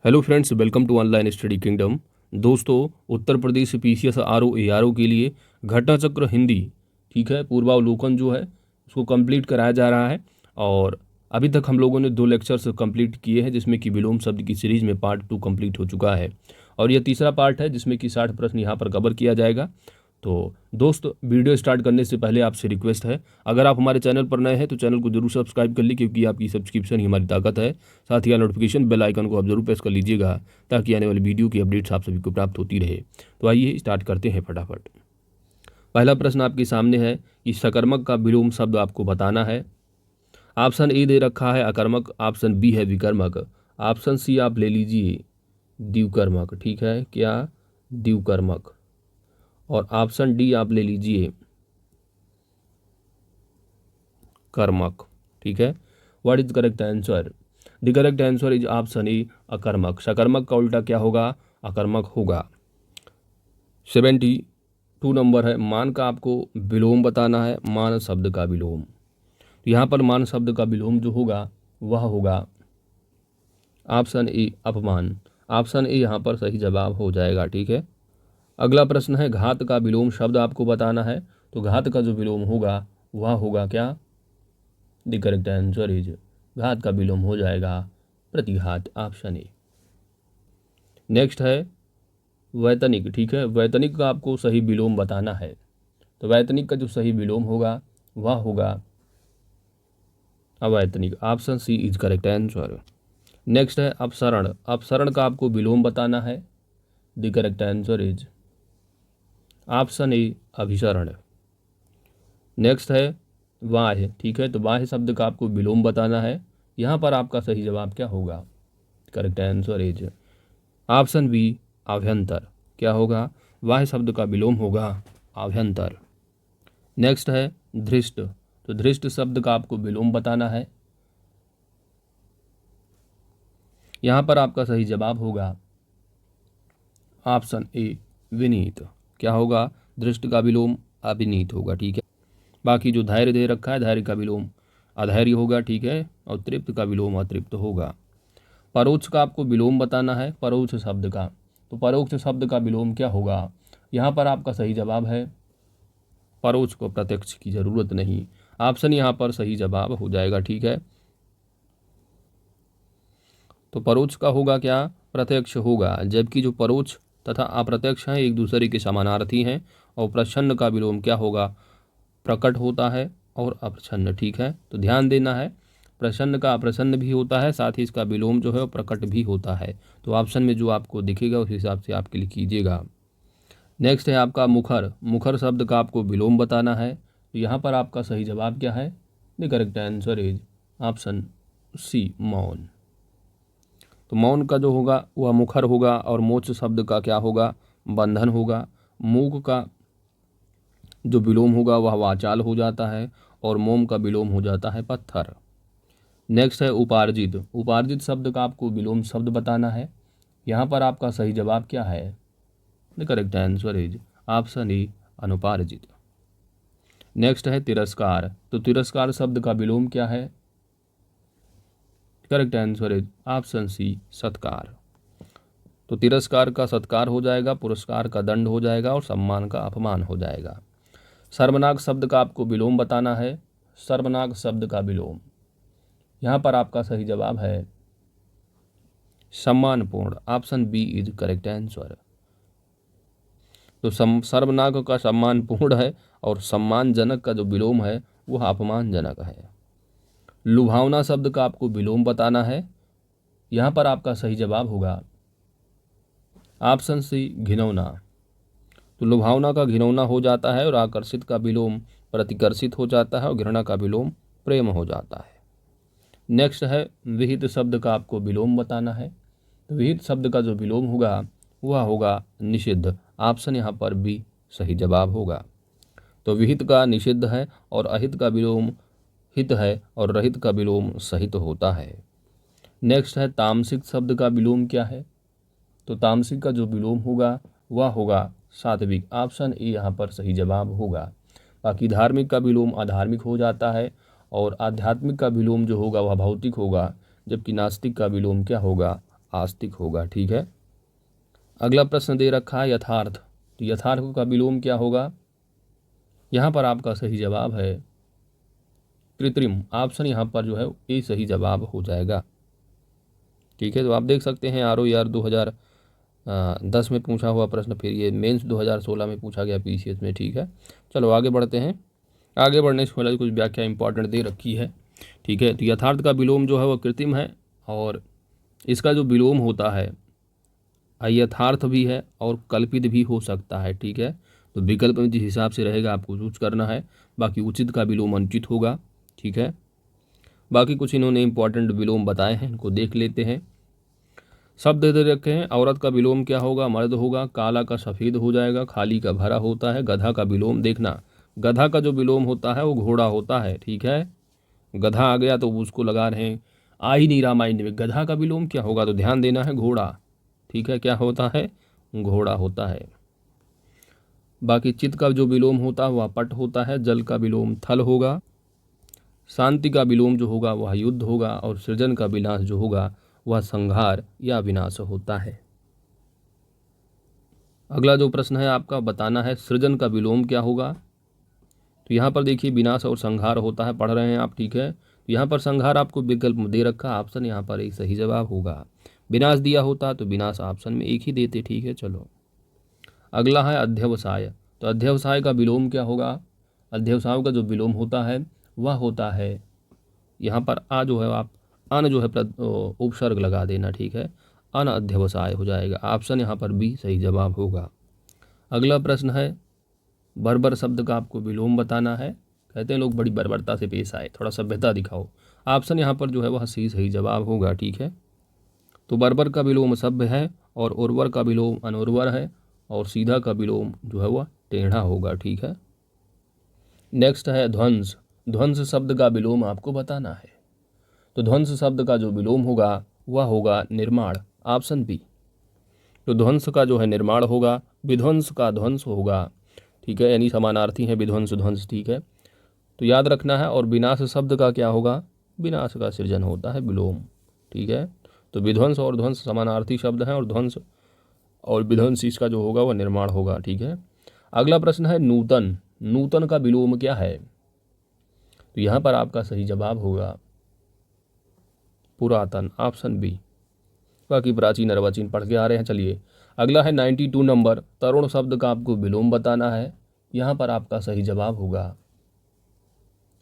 Hello friends, welcome to online study kingdom. दोस्तों, Uttar Pradesh PCS RO ARO के लिए घटना चक्र हिंदी, ठीक है, पूर्वावलोकन जो है उसको कंप्लीट कराया जा रहा है। और अभी तक हम लोगों ने 2 लेक्चर्स कंप्लीट किए हैं, जिसमें कि विलोम शब्द की सीरीज में पार्ट 2 कंप्लीट हो चुका है और यह तीसरा पार्ट है जिसमें कि 60 प्रश्न यहाँ पर कवर किया जाएगा। तो दोस्त, वीडियो स्टार्ट करने से पहले आपसे रिक्वेस्ट है, अगर आप हमारे चैनल पर नए हैं तो चैनल को जरूर सब्सक्राइब कर लीजिए, क्योंकि आपकी सब्सक्रिप्शन ही हमारी ताकत है। साथ ही नोटिफिकेशन बेल आइकन को आप जरूर प्रेस कर लीजिएगा, ताकि आने वाली वीडियो की अपडेट्स आप सभी को प्राप्त होती रहे। तो आइए स्टार्ट करते हैं फटाफट। पहला प्रश्न आपके सामने है कि सकर्मक का विलोम शब्द आपको बताना है। ऑप्शन ए दे रखा है अकर्मक, ऑप्शन बी है विकर्मक, ऑप्शन सी आप ले लीजिए द्विकर्मक, ठीक है, क्या द्विकर्मक, और ऑप्शन डी आप ले लीजिए कर्मक, ठीक है। What is correct answer? The correct answer is option A अकर्मक। सकर्मक का उल्टा क्या होगा? अकर्मक होगा। 72 नंबर है, मान का आपको विलोम बताना है, मान शब्द का विलोम। तो यहाँ पर मान शब्द का विलोम जो होगा वह होगा ऑप्शन ए अपमान। ऑप्शन ए यहाँ पर सही जवाब हो जाएगा, ठीक है। अगला प्रश्न है घात का विलोम शब्द आपको बताना है। तो घात का जो विलोम होगा वह होगा क्या? द करेक्ट आंसर इज, घात का विलोम हो जाएगा प्रतिघात, ऑप्शन ए। नेक्स्ट है वैतनिक, ठीक है। वैतनिक का आपको सही विलोम बताना है। तो वैतनिक का जो सही विलोम होगा वह होगा अवैतनिक, option C is correct answer. Next है अपसरण। अपसरण का आपको विलोम बताना है। The correct answer is option A अभिसरण। नेक्स्ट है वाह्य, ठीक है। तो वाह्य शब्द का आपको विलोम बताना है। यहाँ पर आपका सही जवाब क्या होगा? Correct answer is option B आभ्यंतर। क्या होगा? वाह्य शब्द का विलोम होगा आभ्यंतर। नेक्स्ट है धृष्ट। तो धृष्ट शब्द का आपको विलोम बताना है। यहाँ पर आपका सही जवाब होगा ऑप्शन ए विनीत। क्या होगा? धृष्ट का विलोम अविनीत होगा, ठीक है। बाकी जो धैर्य दे रखा है, धैर्य का विलोम अधैर्य होगा, ठीक है, और तृप्त का विलोम अतृप्त होगा। परोक्ष का आपको विलोम बताना है, परोक्ष शब्द का। तो परोक्ष शब्द का विलोम क्या होगा? यहाँ पर आपका सही जवाब है परोक्ष को प्रत्यक्ष की जरूरत नहीं, ऑप्शन यहाँ पर सही जवाब हो जाएगा, ठीक है। तो परोक्ष का होगा क्या? प्रत्यक्ष होगा, जबकि जो परोक्ष तथा अप्रत्यक्ष हैं एक दूसरे के समानार्थी हैं। और प्रच्छन्न का विलोम क्या होगा? प्रकट होता है और अप्रच्छन्न, ठीक है। तो ध्यान देना है, प्रसन्न का अप्रसन्न भी होता है, साथ ही इसका विलोम जो है वो प्रकट भी होता है। तो ऑप्शन में जो आपको दिखेगा उस हिसाब से आप क्लिक कीजिएगा। नेक्स्ट है आपका मुखर। मुखर शब्द का आपको विलोम बताना है। तो यहाँ पर आपका सही जवाब क्या है? The correct answer is option C मौन। तो मौन का जो होगा वह मुखर होगा, और मोक्ष शब्द का क्या होगा? बंधन होगा। मूक का जो विलोम होगा वह वाचाल हो जाता है, और मोम का विलोम हो जाता है पत्थर। नेक्स्ट है उपार्जित। उपार्जित शब्द का आपको विलोम शब्द बताना है। यहाँ पर आपका सही जवाब क्या है? The correct answer is option A अनुपार्जित। नेक्स्ट है तिरस्कार। तो तिरस्कार शब्द का विलोम क्या है? Correct answer is option C सत्कार। तो तिरस्कार का सत्कार हो जाएगा, पुरस्कार का दंड हो जाएगा, और सम्मान का अपमान हो जाएगा। सर्वनाक शब्द का आपको विलोम बताना है। सर्वनाक शब्द का विलोम, यहाँ पर आपका सही जवाब है सम्मानपूर्ण, option B is correct answer. तो सर्वनाक का सम्मानपूर्ण है, और सम्मानजनक का जो विलोम है वह अपमानजनक है। लुभावना शब्द का आपको विलोम बताना है। यहाँ पर आपका सही जवाब होगा ऑप्शन सी घिनौना। तो लुभावना का घिनौना हो जाता है, और आकर्षित का विलोम प्रतिकर्षित हो जाता है, और घृणा का विलोम प्रेम हो जाता है। नेक्स्ट है विहित शब्द का आपको विलोम बताना है। तो विहित शब्द का जो विलोम होगा वह होगा निषिद्ध, ऑप्शन यहाँ पर बी सही जवाब होगा। तो विहित का निषिद्ध है, और अहित का विलोम हित है, और रहित का विलोम सहित होता है। नेक्स्ट है तामसिक शब्द का विलोम क्या है? तो तामसिक का जो विलोम होगा वह होगा सात्विक, ऑप्शन ए यहाँ पर सही जवाब होगा। बाकी धार्मिक का विलोम अधार्मिक हो जाता है, और आध्यात्मिक का विलोम जो होगा वह भौतिक होगा, जबकि नास्तिक का विलोम क्या होगा? आस्तिक होगा। ठीक है, अगला प्रश्न दे रखा है यथार्थ। तो यथार्थ का विलोम क्या होगा? यहाँ पर आपका सही जवाब है कृत्रिम। ऑप्शन यहाँ पर जो है ये सही जवाब हो जाएगा। ठीक है, तो आप देख सकते हैं ROER 2010 में पूछा हुआ प्रश्न, फिर ये मेंस 2016 में पूछा गया PCS में। ठीक है, चलो आगे बढ़ते हैं। आगे बढ़ने से पहले कुछ व्याख्या इंपॉर्टेंट दे रखी है। ठीक है, तो यथार्थ का विलोम जो है वह कृत्रिम है, और इसका जो विलोम होता है अयथार्थ भी है और कल्पित भी हो सकता है। ठीक है, तो विकल्प में जिस हिसाब से रहेगा आपको चूज करना है। बाकी उचित का विलोम अनुचित होगा। ठीक है, बाकी कुछ इन्होंने इंपॉर्टेंट विलोम बताए हैं, इनको देख लेते हैं। शब्द दे रखे हैं। औरत का विलोम क्या होगा? मर्द होगा। काला का सफ़ेद हो जाएगा। खाली का भरा होता है। गधा का विलोम देखना, गधा का जो विलोम होता है वो घोड़ा होता है। ठीक है, गधा आ गया तो उसको लगा रहे हैं, आ ही नहीं रहा माइंड में। गधा का विलोम क्या होगा? तो ध्यान देना है, घोड़ा। ठीक है, क्या होता है? घोड़ा होता है। बाकी चित्त का जो विलोम होता है वह पट होता है। जल का विलोम थल होगा। शांति का विलोम जो होगा वह युद्ध होगा। और सृजन का विनाश जो होगा वह संहार या विनाश होता है। अगला जो प्रश्न है आपका बताना है सृजन का विलोम क्या होगा। तो यहाँ पर देखिए विनाश और संहार होता है, पढ़ रहे हैं आप। ठीक है, तो यहाँ पर संहार आपको विकल्प दे रखा, ऑप्शन यहाँ पर एक सही जवाब होगा। विनाश दिया होता तो विनाश ऑप्शन में एक ही देते। ठीक है, चलो अगला है अध्यवसाय। तो अध्यवसाय का विलोम क्या होगा? अध्यवसाय का जो विलोम होता है वह होता है, यहाँ पर आ जो है आप अन जो है उपसर्ग लगा देना। ठीक है, अन अध्यवसाय हो जाएगा। ऑप्शन यहाँ पर बी सही जवाब होगा। अगला प्रश्न है बर्बर शब्द का आपको विलोम बताना है। कहते हैं लोग बड़ी बर्बरता से पेश आए, थोड़ा सभ्यता दिखाओ। ऑप्शन यहाँ पर जो है वह सी सही जवाब होगा। ठीक है, तो बर्बर का विलोम सभ्य है, और उर्वर का विलोम अनुर्वर है, और सीधा का विलोम जो है वह टेढ़ा होगा। ठीक है, नेक्स्ट है ध्वंस। ध्वंस शब्द का विलोम आपको बताना है। तो ध्वंस शब्द का जो विलोम होगा वह होगा निर्माण, ऑप्शन बी। तो ध्वंस का जो है निर्माण होगा, विध्वंस का ध्वंस होगा। ठीक है, यानी समानार्थी है विध्वंस ध्वंस। ठीक है, तो याद रखना है। और विनाश शब्द का क्या होगा? विनाश का सृजन होता है विलोम। ठीक है, तो विध्वंस और ध्वंस समानार्थी शब्द हैं, और ध्वंस और विध्वंस इसका जो होगा वह निर्माण होगा। ठीक है, अगला प्रश्न है नूतन। नूतन का विलोम क्या है? तो यहाँ पर आपका सही जवाब होगा पुरातन, ऑप्शन बी। बाकी प्राचीन अर्वाचीन पढ़ के आ रहे हैं। चलिए अगला है 92 नंबर। तरुण शब्द का आपको विलोम बताना है। यहाँ पर आपका सही जवाब होगा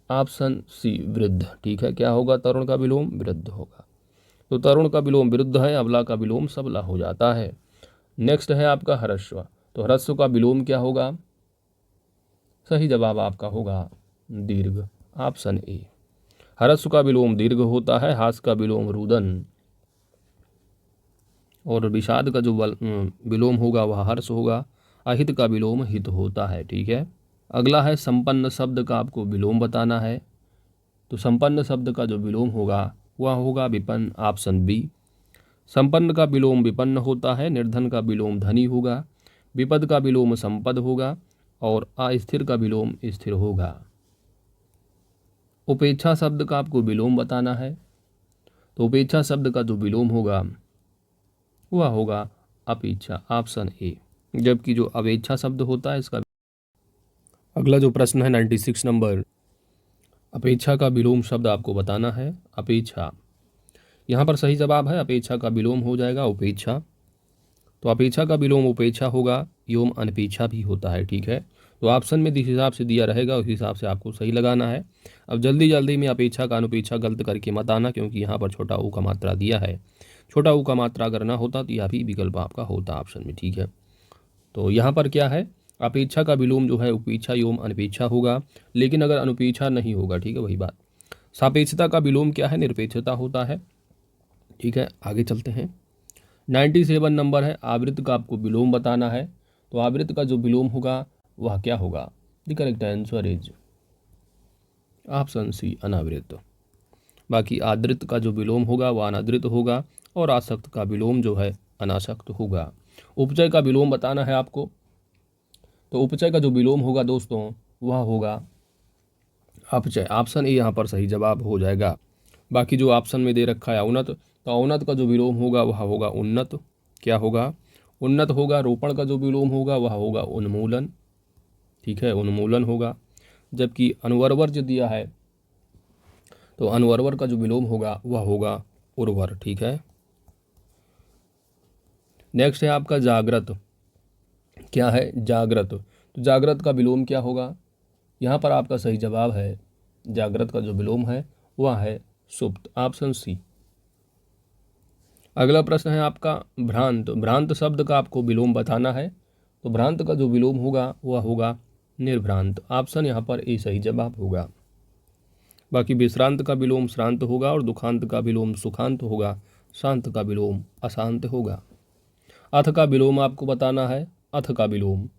ऑप्शन सी वृद्ध। ठीक है, क्या होगा? तरुण का विलोम वृद्ध होगा। तो तरुण का विलोम वृद्ध है, अबला का विलोम सबला हो जाता है। नेक्स्ट है आपका ह्रस्व। तो ह्रस्व का विलोम क्या होगा? सही जवाब आपका होगा दीर्घ, ऑप्शन ए। ह्रस्व का विलोम दीर्घ होता है। हास का विलोम रुदन, और विषाद का जो विलोम होगा वह हर्ष होगा। अहित का विलोम हित होता है। ठीक है, अगला है संपन्न शब्द का आपको विलोम बताना है। तो संपन्न शब्द का जो विलोम होगा वह होगा विपन्न, ऑप्शन बी। संपन्न का विलोम विपन्न होता है। निर्धन का विलोम धनी होगा। विपद का विलोम संपद होगा, और अस्थिर का विलोम स्थिर होगा। उपेक्षा शब्द का आपको विलोम बताना है। तो उपेक्षा शब्द का जो विलोम होगा वह होगा अपेक्षा, ऑप्शन ए। जबकि जो अवेच्छा शब्द होता है इसका। अगला जो प्रश्न है 96 नंबर। अपेक्षा का विलोम शब्द आपको बताना है। अपेक्षा, यहाँ पर सही जवाब है अपेक्षा का विलोम हो जाएगा उपेक्षा। तो अपेक्षा का विलोम उपेक्षा होगा, एवं अनपेक्षा भी होता है। ठीक है, तो ऑप्शन में जिस हिसाब से दिया रहेगा उस हिसाब से आपको सही लगाना है। अब जल्दी जल्दी में अपेक्षा का अनुपेक्षा गलत करके मत आना, क्योंकि यहाँ पर छोटा ऊ का मात्रा दिया है। छोटा ऊ का मात्रा अगर ना होता तो यह भी विकल्प आपका होता ऑप्शन में। ठीक है, तो यहाँ पर क्या है? अपेक्षा का विलोम जो है उपेक्षा एवं अनपेक्षा होगा, लेकिन अगर अनुपेक्षा नहीं होगा। ठीक है, वही बात। सापेक्षता का विलोम क्या है? निरपेक्षता होता है। ठीक है, आगे चलते हैं। 97 नंबर है। आवृत्त का आपको विलोम बताना है। तो आवृत्त का जो विलोम होगा वह क्या होगा? The correct answer is option C अनावृत। बाकी आदृत का जो विलोम होगा वह अनादृत होगा, और आसक्त का विलोम जो है अनासक्त होगा। उपचय का विलोम बताना है आपको। तो उपचय का जो विलोम होगा दोस्तों वह होगा अपचय, ऑप्शन ए यहाँ पर सही जवाब हो जाएगा। बाकी जो ऑप्शन में दे रखा है औनत, तो औन्नत का जो विलोम होगा वह होगा उन्नत। क्या होगा? उन्नत होगा। रोपण का जो विलोम होगा वह होगा उन्मूलन। ठीक है, उन्मूलन होगा। जबकि अनुवर्वर जो दिया है तो अनुवर्वर का जो विलोम होगा वह होगा उर्वर। ठीक है। नेक्स्ट है आपका जागृत। क्या है? जागृत। तो जागृत का विलोम क्या होगा? यहाँ पर आपका सही जवाब है, जागृत का जो विलोम है वह है सुप्त। Option C. अगला प्रश्न है आपका भ्रांत। भ्रांत शब्द का आपको विलोम बताना है। तो भ्रांत का जो विलोम होगा वह होगा निर्भ्रांत। ऑप्शन यहाँ पर ए सही जवाब होगा। बाकी विश्रांत का विलोम श्रांत होगा और दुखांत का विलोम सुखांत होगा। शांत का विलोम अशांत होगा। अथ का विलोम आपको बताना है। अथ का विलोम,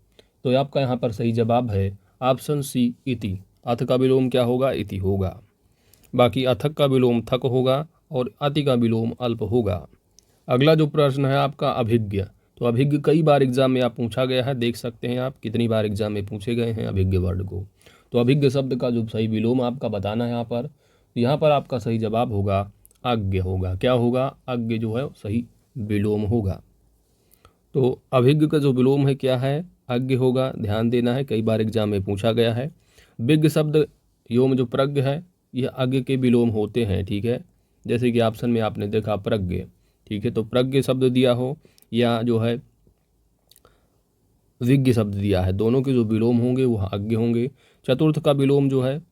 तो आपका यहाँ पर सही जवाब है ऑप्शन सी इति। अथ का विलोम क्या होगा? इति होगा। बाकी अथक का विलोम थक होगा और अति का विलोम अल्प होगा। अगला जो प्रश्न है आपका अभिज्ञ। तो अभिज्ञ कई बार एग्जाम में आप पूछा गया है, देख सकते हैं आप कितनी बार एग्जाम में पूछे गए हैं अभिज्ञ वर्ड को। तो अभिज्ञ शब्द का जो सही विलोम आपका बताना है यहाँ पर आपका सही जवाब होगा अज्ञ होगा। क्या होगा? अज्ञ जो है सही विलोम होगा। तो अभिज्ञ का जो विलोम है क्या है? अज्ञ होगा। ध्यान देना है, कई बार एग्जाम में पूछा गया है। विज्ञ शब्द योम जो प्रज्ञ है यह अज्ञ के विलोम होते हैं। ठीक है, जैसे कि ऑप्शन में आपने देखा प्रज्ञ। ठीक है, तो प्रज्ञ शब्द दिया हो या जो है विज्ञ शब्द दिया है, दोनों के जो विलोम होंगे वह अज्ञ होंगे। चतुर्थ का विलोम जो है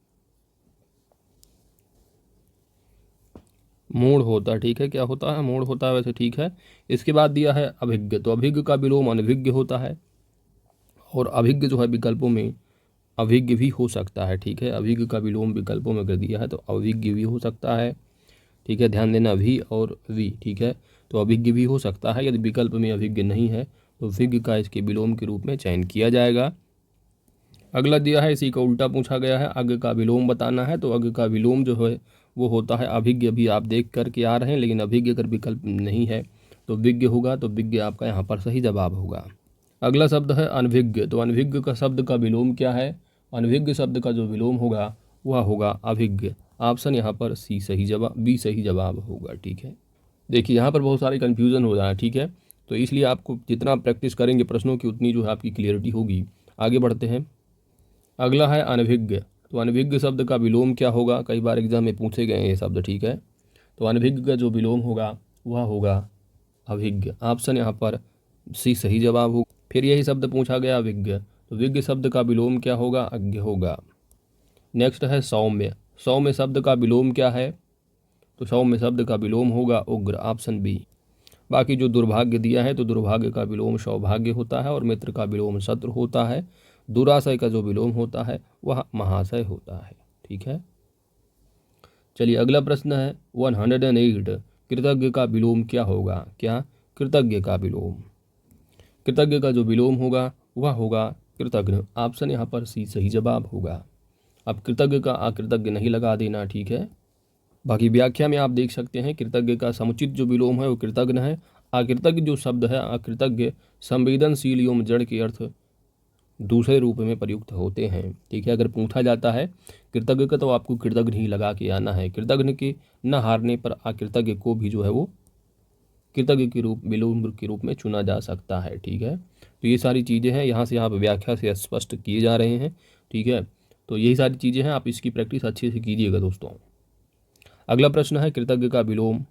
मूढ़ होता है। ठीक है, क्या होता है? मूढ़ होता है वैसे। ठीक है, इसके बाद दिया है अभिज्ञ। तो अभिज्ञ का विलोम अनभिज्ञ होता है और अभिज्ञ जो है विकल्पों में अभिज्ञ भी हो सकता है। ठीक है, अभिज्ञ का विलोम विकल्पों में कर दिया है तो अभिज्ञ भी हो सकता है। ठीक है, ध्यान देना, भी और वी। ठीक है, तो अभिज्ञ भी हो सकता है। यदि विकल्प में अभिज्ञ नहीं है तो विज्ञ का इसके विलोम के रूप में चयन किया जाएगा। अगला दिया है, इसी का उल्टा पूछा गया है, अज्ञ का विलोम बताना है। तो अज्ञ का विलोम जो है वो होता है अभिज्ञ। भी आप देख करके आ रहे हैं, लेकिन अभिज्ञ अगर विकल्प नहीं है तो विज्ञ होगा। तो विज्ञ आपका यहाँ पर सही जवाब होगा। अगला शब्द है अनभिज्ञ। तो अनभिज्ञ का शब्द का विलोम क्या है? अनभिज्ञ शब्द का जो विलोम होगा वह होगा अभिज्ञ। ऑप्शन यहाँ पर सी सही जवाब, बी सही जवाब होगा। ठीक है, देखिए यहाँ पर बहुत सारे कन्फ्यूज़न हो रहा है। ठीक है, तो इसलिए आपको जितना प्रैक्टिस करेंगे प्रश्नों की उतनी जो है आपकी क्लियरिटी होगी। आगे बढ़ते हैं। अगला है अनभिज्ञ। तो अनभिज्ञ शब्द का विलोम क्या होगा? कई बार एग्जाम में पूछे गए हैं ये शब्द। ठीक है, तो अनभिज्ञ का जो विलोम होगा वह होगा अभिज्ञ। ऑप्शन यहाँ पर सी सही जवाब होगा। फिर यही शब्द पूछा गया विज्ञ। तो विज्ञ शब्द का विलोम क्या होगा? अज्ञ होगा। नेक्स्ट है सौम्य। सौम्य शब्द का विलोम क्या है? तो सौम्य शब्द का विलोम होगा उग्र। Option B. बाकी जो दुर्भाग्य दिया है तो दुर्भाग्य का विलोम सौभाग्य होता है और मित्र का विलोम शत्रु होता है। दुराशय का जो विलोम होता है वह महाशय होता है। ठीक है, चलिए अगला प्रश्न है 108। कृतज्ञ का विलोम क्या होगा? क्या? कृतज्ञ का विलोम, कृतज्ञ का जो विलोम होगा वह होगा कृतज्ञ। ऑप्शन यहाँ पर सी सही जवाब होगा। अब कृतज्ञ का अकृतज्ञ नहीं लगा देना। ठीक है, बाकी व्याख्या में आप देख सकते हैं कृतज्ञ का समुचित जो विलोम है वो कृतज्ञ है। अकृतज्ञ जो शब्द है अकृतज्ञ संवेदनशील एवं जड़ के अर्थ दूसरे रूप में प्रयुक्त होते हैं। ठीक है, अगर पूछा जाता है कृतज्ञ का तो आपको कृतज्ञ ही लगा के आना है। कृतज्ञ के न हारने पर अकृतज्ञ को भी जो है वो कृतज्ञ के रूप विलोम के रूप में चुना जा सकता है। ठीक है, तो ये सारी चीज़ें हैं, यहाँ से आप व्याख्या से स्पष्ट किए जा रहे हैं। ठीक है, तो यही सारी चीज़ें हैं, आप इसकी प्रैक्टिस अच्छे से कीजिएगा दोस्तों। अगला प्रश्न है कृतज्ञ का विलोम।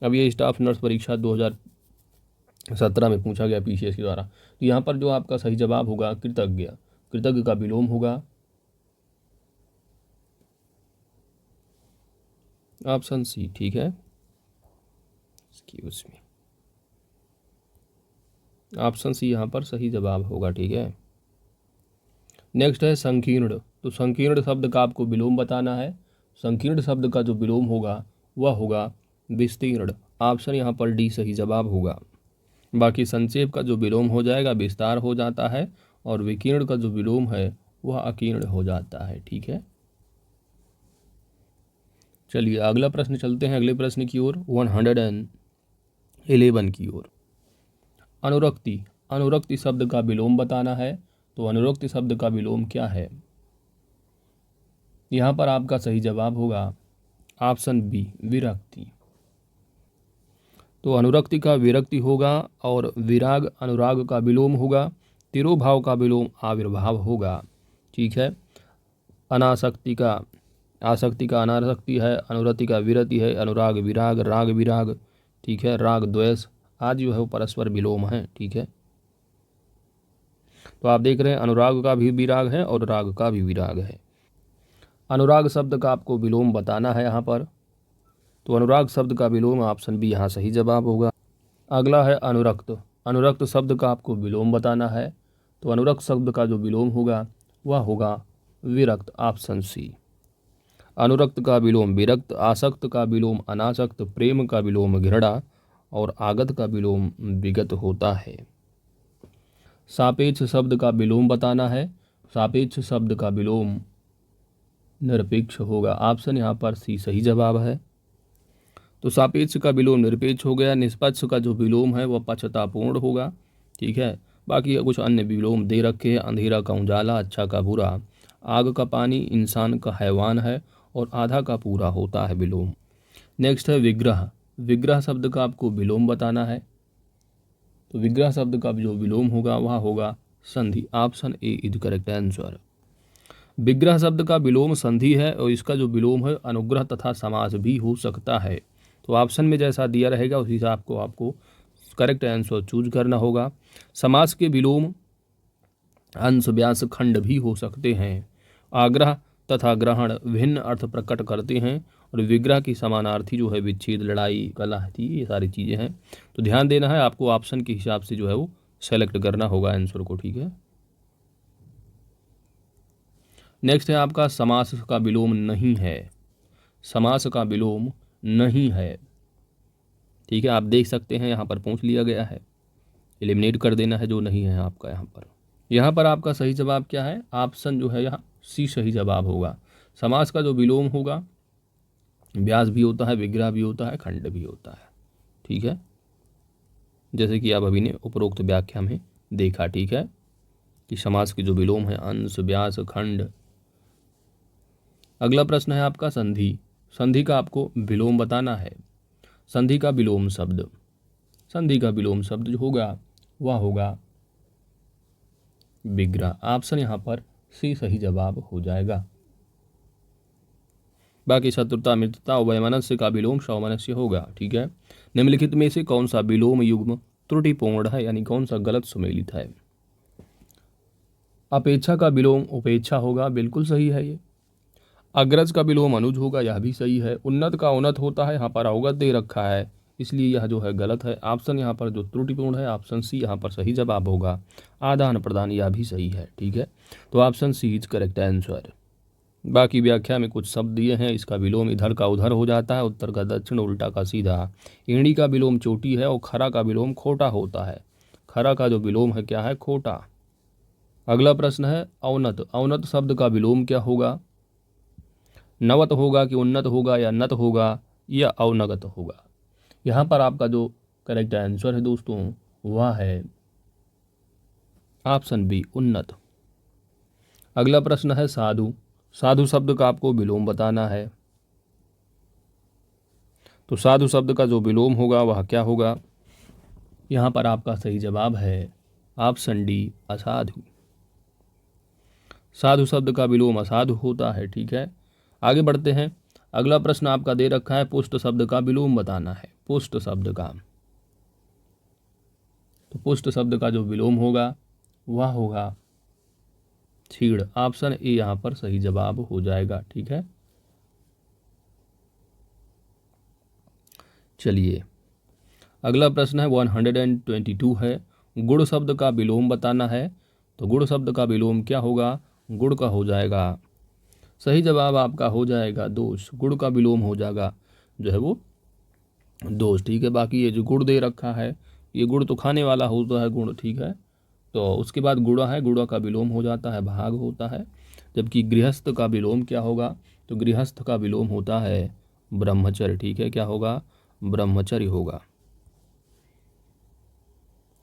अब ये स्टाफ नर्स परीक्षा 2017 में पूछा गया पीसीएस के द्वारा। तो यहाँ पर जो आपका सही जवाब होगा कृतज्ञ। कृतज्ञ का विलोम होगा ऑप्शन सी। ठीक है, एक्सक्यूज मी, ऑप्शन सी यहाँ पर सही जवाब होगा। ठीक है, नेक्स्ट है संकीर्ण। तो संकीर्ण शब्द का आपको विलोम बताना है। संकीर्ण शब्द का जो विलोम होगा वह होगा विस्तीर्ण। ऑप्शन यहाँ पर डी सही जवाब होगा। बाकी संक्षेप का जो विलोम हो जाएगा विस्तार हो जाता है और विकीर्ण का जो विलोम है वह अकीर्ण हो जाता है। ठीक है, चलिए अगला प्रश्न चलते हैं अगले प्रश्न की ओर 111 की ओर। अनुरक्ति। अनुरक्ति शब्द का विलोम बताना है। तो अनुरक्ति शब्द का विलोम क्या है? यहाँ पर आपका सही जवाब होगा ऑप्शन बी विरक्ति। तो अनुरक्ति का विरक्ति होगा और विराग अनुराग का विलोम होगा। तिरोभाव का विलोम आविर्भाव होगा। ठीक है। अनासक्ति का आसक्ति का अनासक्ति है, अनुरति का विरति है, अनुराग विराग, राग विराग। ठीक है। राग द्वेष आज जो है वो परस्पर विलोम है। ठीक है। तो आप देख रहे हैं अनुराग का भी विराग है और राग का भी विराग है। अनुराग शब्द का आपको विलोम बताना है यहाँ पर, तो अनुराग शब्द का विलोम ऑप्शन बी यहाँ सही जवाब होगा। अगला है अनुरक्त। अनुरक्त शब्द का आपको विलोम बताना है, तो अनुरक्त शब्द का जो विलोम होगा वह होगा विरक्त, ऑप्शन सी। अनुरक्त का विलोम विरक्त, आसक्त का विलोम अनासक्त, प्रेम का विलोम घृणा और आगत का विलोम विगत होता है। सापेक्ष शब्द का विलोम बताना है, सापेक्ष शब्द का विलोम निरपेक्ष होगा, ऑप्शन यहाँ पर सी सही जवाब है। तो सापेक्ष का विलोम निरपेक्ष हो गया। निष्पक्ष का जो विलोम है वह पक्षतापूर्ण होगा। ठीक है। बाकी कुछ अन्य विलोम दे रखे हैं, अंधेरा का उजाला, अच्छा का बुरा, आग का पानी, इंसान का हैवान है और आधा का पूरा होता है विलोम। नेक्स्ट है विग्रह। विग्रह शब्द का आपको विलोम बताना है, तो विग्रह शब्द का जो विलोम होगा वह होगा संधि, option A is correct answer. विग्रह शब्द का विलोम संधि है और इसका जो विलोम है अनुग्रह तथा समास भी हो सकता है। तो ऑप्शन में जैसा दिया रहेगा उसी हिसाब को आपको करेक्ट आंसर चूज करना होगा। समास के विलोम अंश व्यास खंड भी हो सकते हैं। आग्रह तथा ग्रहण भिन्न अर्थ प्रकट करते हैं और विग्रह की समानार्थी जो है विच्छेद, लड़ाई, कलह, ये सारी चीज़ें हैं। तो ध्यान देना है आपको, ऑप्शन के हिसाब से जो है वो सेलेक्ट करना होगा आंसर को। ठीक है। नेक्स्ट है आपका समास का विलोम नहीं है। समास का विलोम नहीं है। ठीक है। आप देख सकते हैं यहाँ पर पूछ लिया गया है, एलिमिनेट कर देना है जो नहीं है आपका यहाँ पर। यहाँ पर आपका सही जवाब क्या है, ऑप्शन जो है यहाँ सी सही जवाब होगा। समास का जो विलोम होगा व्यास भी होता है, विग्रह भी होता है, खंड भी होता है। ठीक है। जैसे कि आप अभी ने उपरोक्त व्याख्या में देखा। ठीक है, कि समास के जो विलोम है अंश, व्यास, खंड। अगला प्रश्न है आपका संधि। संधि का आपको विलोम बताना है। संधि का विलोम शब्द, संधि का विलोम शब्द जो होगा वह होगा विग्रह, ऑप्शन यहाँ पर सी सही जवाब हो जाएगा। बाकी शत्रुता, मित्रता, वैमनस्य का विलोम सौमनस्य होगा। ठीक है। निम्नलिखित में से कौन सा विलोम युग्म त्रुटिपूर्ण है, यानी कौन सा गलत सुमेलित है। अपेक्षा का विलोम उपेक्षा होगा, बिल्कुल सही है ये। अग्रज का विलोम अनुज होगा, यह भी सही है। उन्नत का उन्नत होता है, यहाँ पर अवगत दे रखा है, इसलिए यह जो है गलत है। ऑप्शन यहाँ पर जो त्रुटिपूर्ण है ऑप्शन सी यहाँ पर सही जवाब होगा। आदान प्रदान, यह भी सही है। ठीक है। तो option C is correct answer. बाकी व्याख्या में कुछ शब्द दिए हैं। इसका विलोम इधर का उधर हो जाता है, उत्तर का दक्षिण, उल्टा का सीधा। ईंडी का विलोम चोटी है और खरा का विलोम खोटा होता है। खरा का जो विलोम है क्या है, खोटा। अगला प्रश्न है अवनत। अवनत शब्द का विलोम क्या होगा, नवत होगा कि उन्नत होगा या नत होगा या अवनगत होगा। यहाँ पर आपका जो करेक्ट आंसर है दोस्तों वह है ऑप्शन बी, उन्नत। अगला प्रश्न है साधु। साधु शब्द का आपको विलोम बताना है। तो साधु शब्द का जो विलोम होगा वह क्या होगा, यहाँ पर आपका सही जवाब है ऑप्शन डी, असाधु। साधु शब्द का विलोम असाधु होता है। ठीक है। आगे बढ़ते हैं। अगला प्रश्न आपका दे रखा है पुष्ट शब्द का विलोम बताना है। पुष्ट शब्द का, तो पुष्ट शब्द का जो विलोम होगा वह होगा छीड़, ऑप्शन ए यहाँ पर सही जवाब हो जाएगा। ठीक है। चलिए अगला प्रश्न है 122 है, गुण शब्द का विलोम बताना है। तो गुण शब्द का विलोम क्या होगा, गुण का हो जाएगा, सही जवाब आपका हो जाएगा दोष। गुण का विलोम हो जाएगा जो है वो दोष। ठीक है। बाकी ये जो गुण दे रखा है ये गुण तो खाने वाला होता है गुण। ठीक है। तो उसके बाद गुणा है, गुणा का विलोम हो जाता है भाग होता है। जबकि गृहस्थ का विलोम क्या होगा, तो गृहस्थ का विलोम होता है ब्रह्मचर्य। ठीक है। क्या होगा, ब्रह्मचर्य होगा।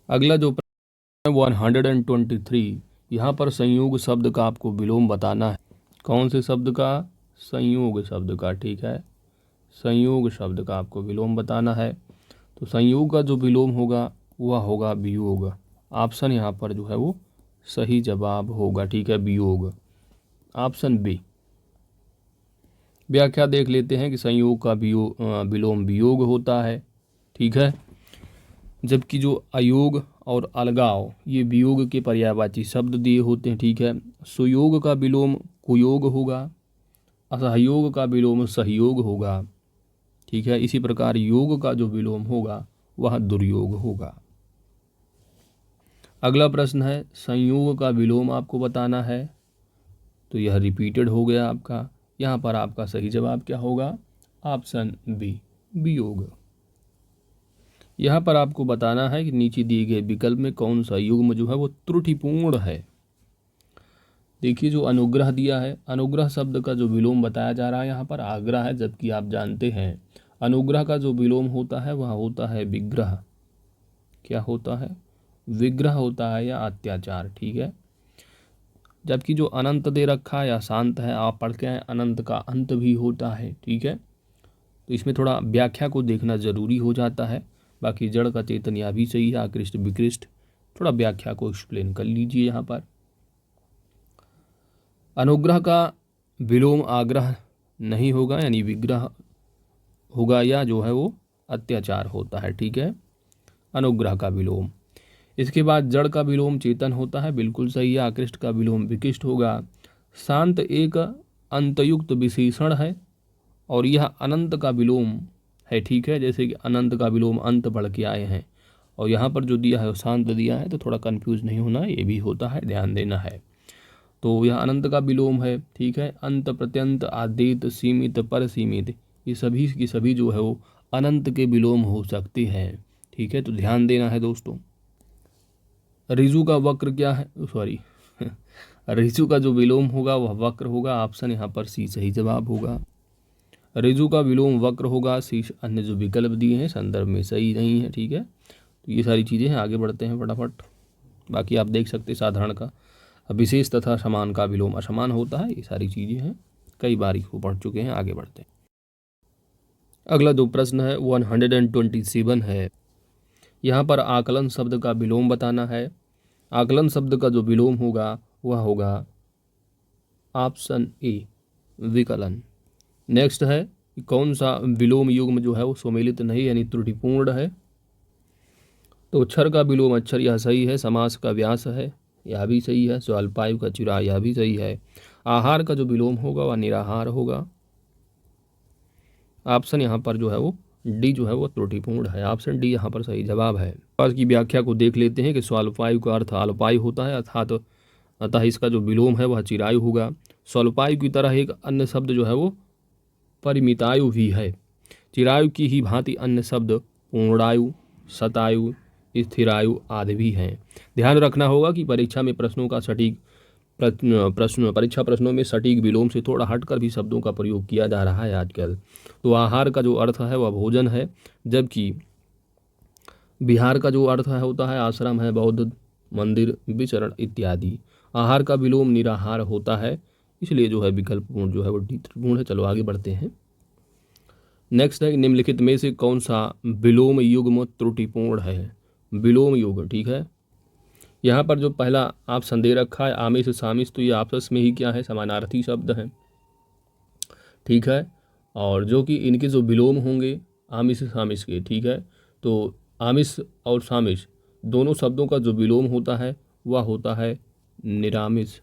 अगला जो 123, यहाँ पर संयोग शब्द का आपको विलोम बताना है। कौन से शब्द का, संयोग शब्द का। ठीक है। संयोग शब्द का आपको विलोम बताना है। तो तो संयोग का जो विलोम होगा वह होगा वियोग। ऑप्शन यहाँ पर जो है वो सही जवाब होगा, ठीक है, वियोग, ऑप्शन बी। व्याख्या देख लेते हैं कि संयोग का विलोम वियोग होता है, ठीक है, जबकि जो अयोग और अलगाव ये वियोग के पर्यायवाची शब्द दिए होते हैं, ठीक है। सुयोग का विलोम कुयोग होगा, असहयोग का विलोम सहयोग होगा, ठीक है। इसी प्रकार योग का जो विलोम होगा वह दुर्योग होगा। अगला प्रश्न है संयोग का विलोम आपको बताना है, तो यह रिपीटेड हो गया आपका। यहाँ पर आपका सही जवाब क्या होगा, ऑप्शन बी, वियोग। यहाँ पर आपको बताना है कि नीचे दिए गए विकल्प में कौन सा युग्म जो है वो त्रुटिपूर्ण है। देखिए जो अनुग्रह दिया है, अनुग्रह शब्द का जो विलोम बताया जा रहा है यहाँ पर आग्रह है, जबकि आप जानते हैं अनुग्रह का जो विलोम होता है वह होता है विग्रह। क्या होता है, विग्रह होता है या अत्याचार, ठीक है। जबकि जो अनंत दे रखा है या शांत है, आप पढ़ के आए अनंत का अंत भी होता है, ठीक है। तो इसमें थोड़ा व्याख्या को देखना जरूरी हो जाता है। बाकी जड़ का चेतन यह भी सही है, आकृष्ट विकृष्ट, थोड़ा व्याख्या को एक्सप्लेन कर लीजिए। यहाँ पर अनुग्रह का विलोम आग्रह नहीं होगा, यानी विग्रह होगा, या जो है वो अत्याचार होता है, ठीक है, अनुग्रह का विलोम। इसके बाद जड़ का विलोम चेतन होता है, बिल्कुल सही है, आकृष्ट का विलोम विकृष्ट होगा। शांत एक अंतयुक्त विशेषण है और यह अनंत का विलोम है, ठीक है, जैसे कि अनंत का विलोम अंत पढ़ के आए हैं, और यहाँ पर जो दिया है वो शांत दिया है, तो थोड़ा कंफ्यूज नहीं होना, ये भी होता है, ध्यान देना है। तो यह अनंत का विलोम है, ठीक है। अंत, प्रत्यंत, आदित, सीमित, पर सीमित, ये सभी की सभी जो है वो अनंत के विलोम हो सकते हैं, ठीक है, तो ध्यान देना है दोस्तों। ऋजु का वक्र क्या है, सॉरी ऋजु का जो विलोम होगा वह वक्र होगा, ऑप्शन यहाँ पर सी सही जवाब होगा। ऋजु का विलोम वक्र होगा, शीर्ष अन्य जो विकल्प दिए हैं संदर्भ में सही नहीं है, ठीक है। तो ये सारी चीज़ें हैं, आगे बढ़ते हैं फटाफट। बाकी आप देख सकते साधारण का विशेष तथा समान का विलोम असमान होता है, ये सारी चीज़ें हैं, कई बार इसको पढ़ चुके हैं, आगे बढ़ते हैं। अगला जो प्रश्न है 127 है, यहाँ पर आकलन शब्द का विलोम बताना है। आकलन शब्द का जो विलोम होगा वह होगा ऑप्शन ए, विकलन। नेक्स्ट है कि कौन सा विलोम युग्म जो है वो सुमेलित नहीं यानी त्रुटिपूर्ण है, तो अक्षर का विलोम अक्षर यह सही है, समास का व्यास है यह भी सही है, स्वल्पायु का चिरा यह भी सही है। आहार का जो विलोम होगा वह निराहार होगा, ऑप्शन यहाँ पर जो है वो डी जो है वो त्रुटिपूर्ण है, ऑप्शन डी यहाँ पर सही जवाब है। आज की व्याख्या को देख लेते हैं कि स्वल्पायु का अर्थ अल्पायु होता है, अर्थात अतः इसका जो विलोम है वह चिरायु होगा। स्वल्पायु की तरह एक अन्य शब्द जो है वो परिमितायु भी है। चिरायु की ही भांति अन्य शब्द पूर्णायु, शतायु, स्थिरायु आदि भी हैं। ध्यान रखना होगा कि परीक्षा में प्रश्नों का सटीक परीक्षा प्रश्नों में सटीक विलोम से थोड़ा हटकर भी शब्दों का प्रयोग किया जा रहा है आजकल। तो आहार का जो अर्थ है वह भोजन है, जबकि विहार का जो अर्थ है होता है आश्रम है, बौद्ध मंदिर, विचरण इत्यादि। आहार का विलोम निराहार होता है, इसलिए जो है विकल्प पूर्ण जो है वो डी त्रिपूर्ण है। चलो आगे बढ़ते हैं। नेक्स्ट है निम्नलिखित में से कौन सा विलोम युग्म त्रुटिपूर्ण है। विलोम युग्म, ठीक है, यहाँ पर जो पहला ऑप्शन दे रखा है आमिष सामिष, तो ये आपस में ही क्या है, समानार्थी शब्द हैं, ठीक है, और जो कि इनके जो विलोम होंगे आमिष सामिष के, ठीक है, तो आमिष और सामिष दोनों शब्दों का जो विलोम होता है वह होता है निरामिष।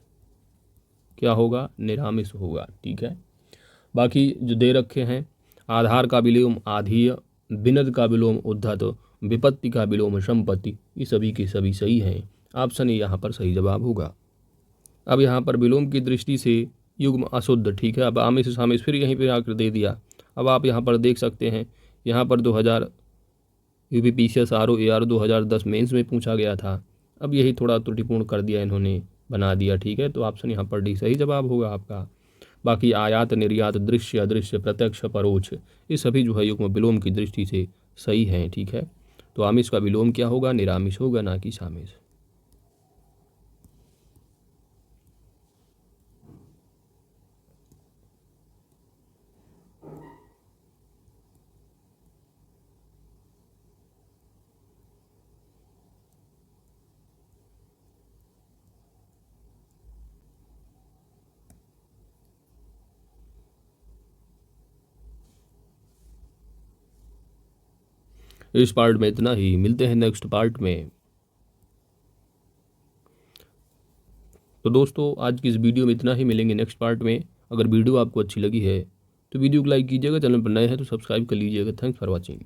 क्या होगा, निरामिष होगा, ठीक है। बाकी जो दे रखे हैं आधार का विलोम आधीय, विनद का विलोम उद्धत, विपत्ति का विलोम संपत्ति, ये सभी के सभी सही हैं, ऑप्शन ए यहाँ पर सही जवाब होगा। अब यहाँ पर विलोम की दृष्टि से युग्म अशुद्ध, ठीक है। अब आमिष सामिष फिर यहीं पर आकर दे दिया। अब आप यहाँ पर देख सकते हैं, यहाँ पर 2000 UPPCS ROAR 2010 मेंस में पूछा गया था, अब यही थोड़ा त्रुटिपूर्ण कर दिया इन्होंने, बना दिया, ठीक है, तो ऑप्शन यहाँ पर डी सही जवाब होगा आपका। बाकी आयात, निर्यात, दृश्य, अदृश्य, प्रत्यक्ष, परोक्ष, ये सभी जो है युग्म विलोम की दृष्टि से सही हैं, ठीक है। तो आमिष का विलोम क्या होगा, निरामिष होगा, ना कि सामिष। इस पार्ट में इतना ही, मिलते हैं नेक्स्ट पार्ट में। तो दोस्तों आज की इस वीडियो में इतना ही, मिलेंगे नेक्स्ट पार्ट में। अगर वीडियो आपको अच्छी लगी है तो वीडियो को लाइक कीजिएगा, चैनल पर नए हैं तो सब्सक्राइब कर लीजिएगा। Thanks for watching.